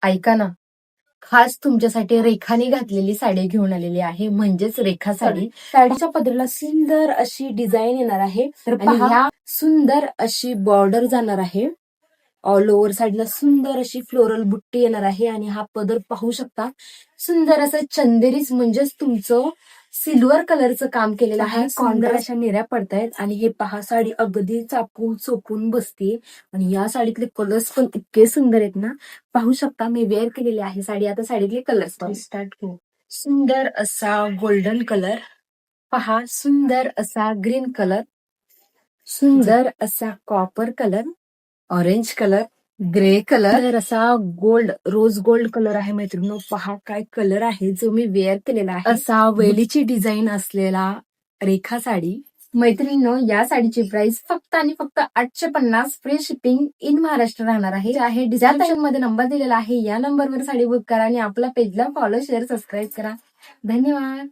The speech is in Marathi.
ऐका ना, खास तुमच्यासाठी रेखाने घातलेली साडी घेऊन आलेली आहे, म्हणजेच रेखा साडी. साडीच्या पदराला सुंदर अशी डिझाईन येणार आहे. तर आणि ह्या सुंदर अशी बॉर्डर जाणार आहे. ऑल ओव्हर साडीला सुंदर अशी फ्लोरल बुट्टी येणार आहे. आणि हा पदर पाहू शकता, सुंदर असं चंदेरीच म्हणजेच तुमचं सिल्वर कलरचं काम केलेलं आहे. सुंदर अशा निऱ्या पडतायत. आणि हे पहा, साडी अगदी चापून चोपून बसते. आणि या साडीतले कलर्स पण इतके सुंदर आहेत ना, पाहू शकता. मी वेअर केलेली आहे साडी. आता साडीतले कलर्स स्टार्ट करू. सुंदर असा गोल्डन कलर, पहा, सुंदर असा ग्रीन कलर, सुंदर असा copper colour, orange colour, grey colour, असा गोल्ड, रोज गोल्ड कलर आहे मैत्रिणी. पहा काय कलर आहे जो मी वेअर केलेला आहे. असा वेलीची डिझाईन असलेला रेखा साडी. मैत्रिणींनो, या साडीची प्राइस फक्त आणि फक्त 850, फ्री शिपिंग इन महाराष्ट्र राहणार आहे. डिस्क्रिप्शन मध्ये नंबर दिलेला आहे, या नंबरवर साडी बुक करा आणि आपल्या पेजला फॉलो, शेअर, सबस्क्राईब करा. धन्यवाद.